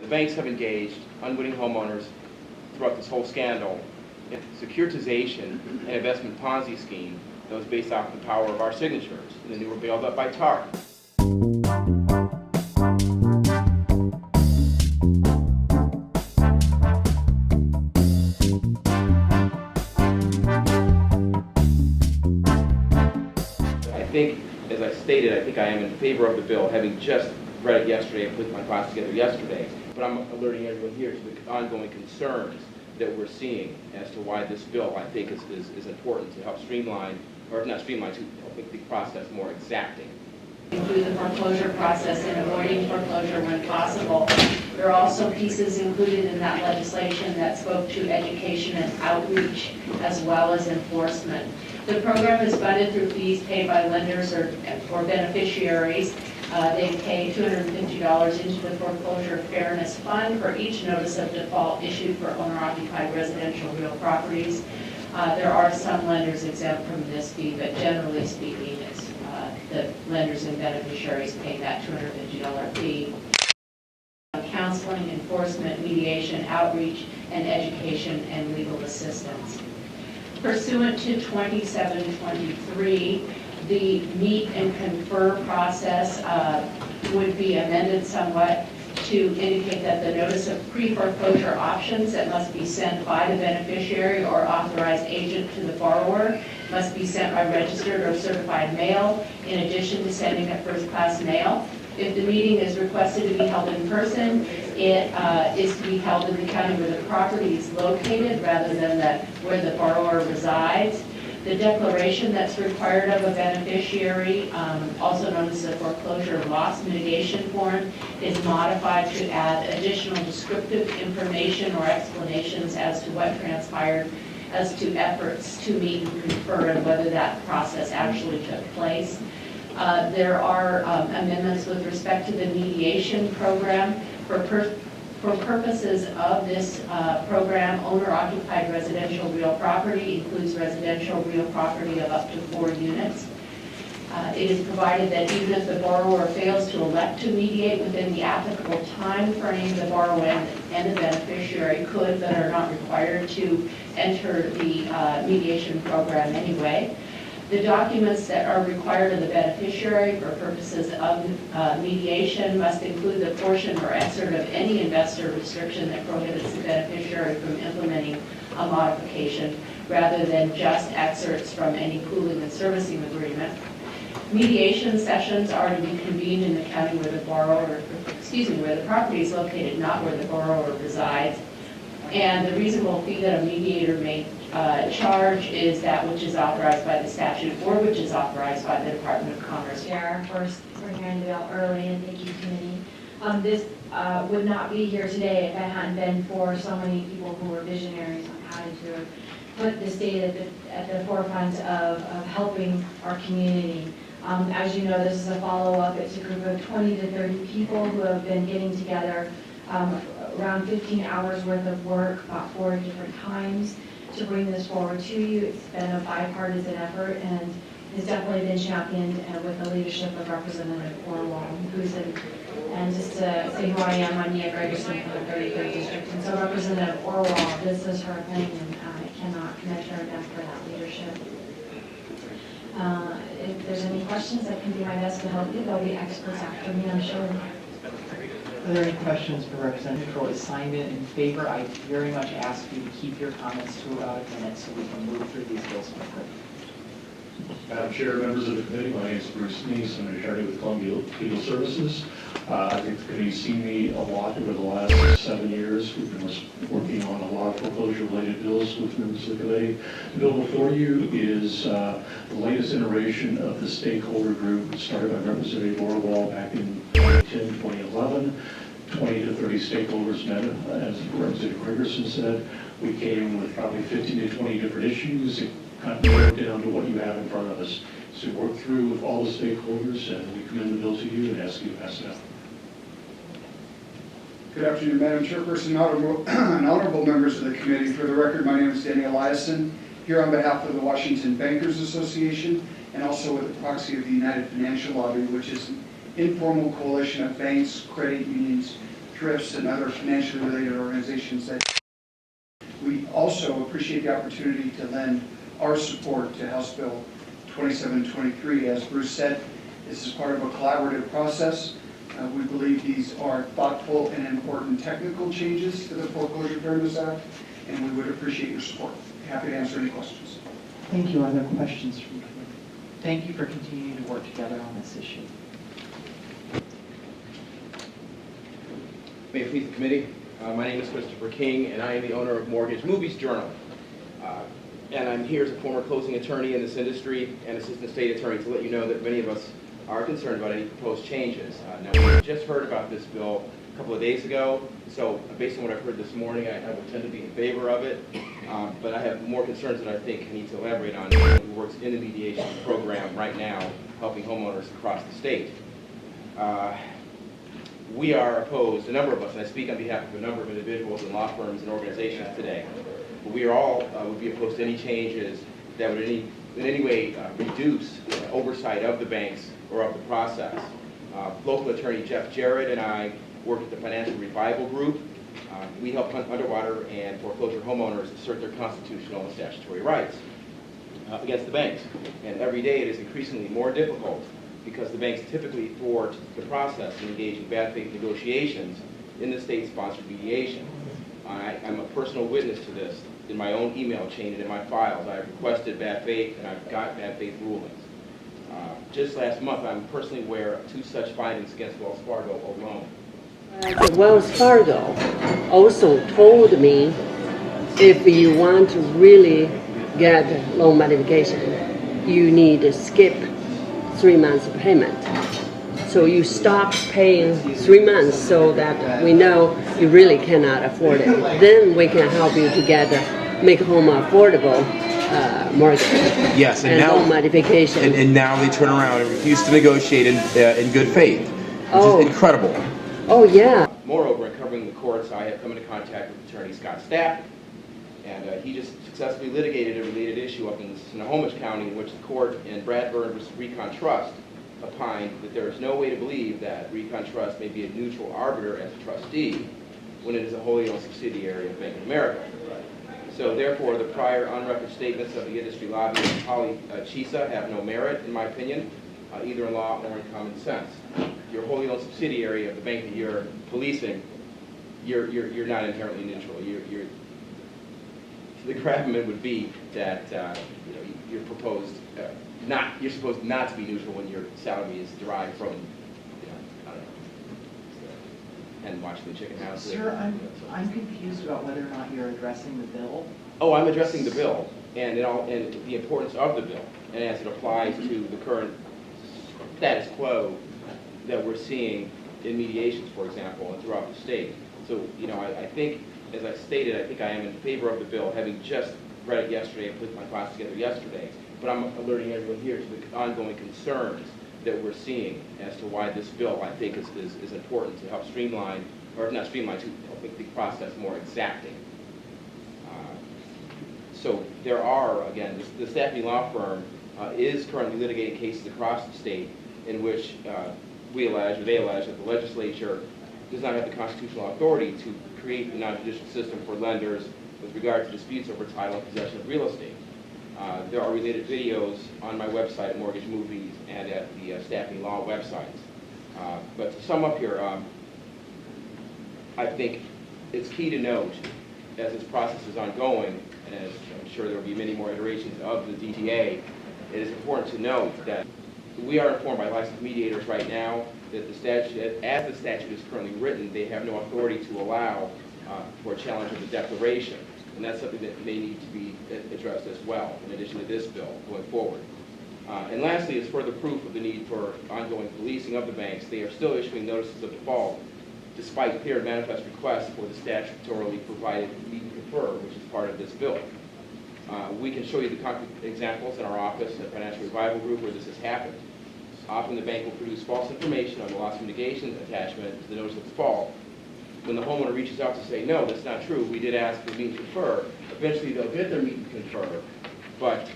The banks have engaged unwitting homeowners throughout this whole scandal in securitization and investment Ponzi scheme that was based off the power of our signatures, and then they were bailed up by TAR. I think, as I stated, I think I am in favor of the bill, having just read it yesterday and put my thoughts together yesterday. But I'm alerting everyone here to the ongoing concerns that we're seeing as to why this bill, I think, is important to help streamline, or not streamline, to make the process more exacting. Through the foreclosure process and avoiding foreclosure when possible. There are also pieces included in that legislation that spoke to education and outreach as well as enforcement. The program is funded through fees paid by lenders or beneficiaries. They pay $250 into the Foreclosure Fairness Fund for each notice of default issued for owner-occupied residential real properties. There are some lenders exempt from this fee, but generally speaking, it's the lenders and beneficiaries paying that $250 fee. Counseling, enforcement, mediation, outreach, and education and legal assistance. Pursuant to 2723, the meet and confer process would be amended somewhat to indicate that the notice of pre-foreclosure options that must be sent by the beneficiary or authorized agent to the borrower must be sent by registered or certified mail, in addition to sending a first-class mail. If the meeting is requested to be held in person, it is to be held in the county where the property is located rather than where the borrower resides. The declaration that's required of a beneficiary, also known as the foreclosure loss mitigation form, is modified to add additional descriptive information or explanations as to what transpired as to efforts to meet and confer and whether that process actually took place. There are amendments with respect to the mediation program. For purposes of this program, owner-occupied residential real property includes residential real property of up to 4 units. It is provided that even if the borrower fails to elect to mediate within the applicable time frame, the borrower and the beneficiary could but are not required to enter the mediation program anyway. The documents that are required of the beneficiary for purposes of mediation must include the portion or excerpt of any investor restriction that prohibits the beneficiary from implementing a modification, rather than just excerpts from any pooling and servicing agreement. Mediation sessions are to be convened in the county where the where the property is located, not where the borrower resides. And the reasonable fee that a mediator may charge is that which is authorized by the statute or which is authorized by the Department of Commerce. Chair, first for hearing the bill early, and thank you, committee. This would not be here today if it hadn't been for so many people who were visionaries on how to put the state at the forefront of helping our community. As you know, this is a follow-up. It's a group of 20 to 30 people who have been getting together around 15 hours worth of work about 4 different times to bring this forward to you. It's been a bipartisan effort and has definitely been championed with the leadership of Representative Orwell, and just to say who I am, I'm Neas from the 33rd District. And so Representative Orwell, this is her thing, and I cannot commend her enough for that leadership. If there's any questions, I can do my best to help you. There'll be experts after me, I'm sure. Are there any questions for Representative for assignment in favor? I very much ask you to keep your comments to about a minute so we can move through these bills quickly. Madam Chair, members of the committee, my name is Bruce Neas. I'm an attorney with Columbia Legal Services. I think the committee's seen me a lot over the last 7 years. We've been working on a lot of foreclosure-related bills with members of the committee. The bill before you is the latest iteration of the stakeholder group started by Representative Orwell back in 2010, 2011. 20 to 30 stakeholders met, as Representative Gregerson said. We came with probably 15 to 20 different issues. It kind of broke down to what you have in front of us. So we worked through with all the stakeholders, and we commend the bill to you and ask you to pass it out. Good afternoon, Madam Chairperson and honorable members of the committee. For the record, my name is Danny Eliason, here on behalf of the Washington Bankers Association and also with the proxy of the United Financial Lobby, which is an informal coalition of banks, credit unions, thrifts and other financially related organizations. That we also appreciate the opportunity to lend our support to House Bill 2723. As Bruce said, this is part of a collaborative process. We believe these are thoughtful and important technical changes to the Foreclosure Fairness Act, and we would appreciate your support. Happy to answer any questions. Thank you. Other questions from the committee? Thank you for continuing to work together on this issue. May it please the committee. My name is Christopher King, and I am the owner of Mortgage Movies Journal. And I'm here as a former closing attorney in this industry and assistant state attorney to let you know that many of us are concerned about any proposed changes. Now, we just heard about this bill a couple of days ago, so based on what I've heard this morning, I would tend to be in favor of it. But I have more concerns that I think I need to elaborate on. Who works in the mediation program right now, helping homeowners across the state. We are opposed, a number of us, and I speak on behalf of a number of individuals and law firms and organizations today, but we are all would be opposed to any changes that would in any way reduce oversight of the banks or of the process. Local attorney Jeff Jarrett and I work at the Financial Revival Group. We help underwater and foreclosure homeowners assert their constitutional and statutory rights against the banks. And every day it is increasingly more difficult because the banks typically thwart the process and engage in bad faith negotiations in the state-sponsored mediation. I'm a personal witness to this. In my own email chain and in my files, I have requested bad faith and I've got bad faith rulings. Just last month, I'm personally aware of 2 such findings against Wells Fargo alone. Wells Fargo also told me if you want to really get loan modification, you need to skip 3 months of payment. So you stop paying 3 months so that we know you really cannot afford it. Then we can help you to make home affordable mortgage. Yes, and now loan modification. And now they turn around and refuse to negotiate in good faith, which is incredible. Oh yeah. Moreover, in covering the courts, I have come into contact with Attorney Scott Stapp, and he just successfully litigated a related issue up in Snohomish County in which the court in Bradburn versus Recon Trust opined that there is no way to believe that Recon Trust may be a neutral arbiter as a trustee when it is a wholly owned subsidiary of Bank of America. So therefore, the prior on-record statements of the industry lobbyist Holly Chisa have no merit, in my opinion, either in law or in common sense. You're a wholly owned subsidiary of the bank that you're policing. You're not inherently neutral. The gravamen would be that you're supposed not to be neutral when your salary is derived from I don't know, and watching the chicken house. Sir, I'm confused about whether or not you're addressing the bill. Oh, I'm addressing the bill and the importance of the bill, and as it applies to the current status quo that we're seeing in mediations, for example, and throughout the state. So, I think, as I stated, I think I am in favor of the bill, having just read it yesterday and put my class together yesterday. But I'm alerting everyone here to the ongoing concerns that we're seeing as to why this bill, I think, is important to help streamline, or not streamline, to help make the process more exacting. So there are, again, the Staffing Law Firm is currently litigating cases across the state in which they allege that the legislature does not have the constitutional authority to create a non-judicial system for lenders with regard to disputes over title and possession of real estate. There are related videos on my website at Mortgage Movies and at the Staffing Law websites. But to sum up here, I think it's key to note, as this process is ongoing, and as I'm sure there will be many more iterations of the DTA, it is important to note that we are informed by licensed mediators right now that the statute, as the statute is currently written, they have no authority to allow for a challenge of the declaration. And that's something that may need to be addressed as well, in addition to this bill going forward. And lastly, as further proof of the need for ongoing policing of the banks, they are still issuing notices of default despite clear and manifest requests for the statutorily provided meet and confer, which is part of this bill. We can show you the concrete examples in our office at Financial Revival Group where this has happened. Often the bank will produce false information on the loss mitigation attachment to the notice of default. When the homeowner reaches out to say, no, that's not true, we did ask for meet and confer, eventually they'll get their meet and confer, but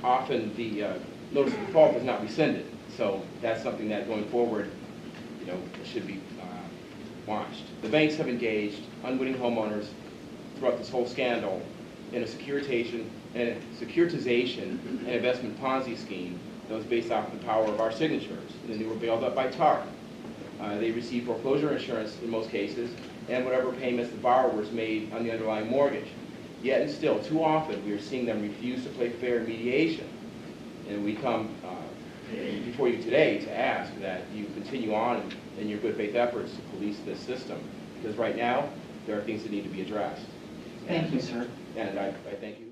often the notice of default is not rescinded. So that's something that going forward, should be watched. The banks have engaged unwitting homeowners throughout this whole scandal in a securitization and investment Ponzi scheme that was based off the power of our signatures. And then they were bailed up by TAR. They received foreclosure insurance in most cases, and whatever payments the borrowers made on the underlying mortgage. Yet and still, too often, we are seeing them refuse to play fair in mediation. And we come before you today to ask that you continue on in your good faith efforts to police this system, because right now, there are things that need to be addressed. Thank you, sir. And I thank you.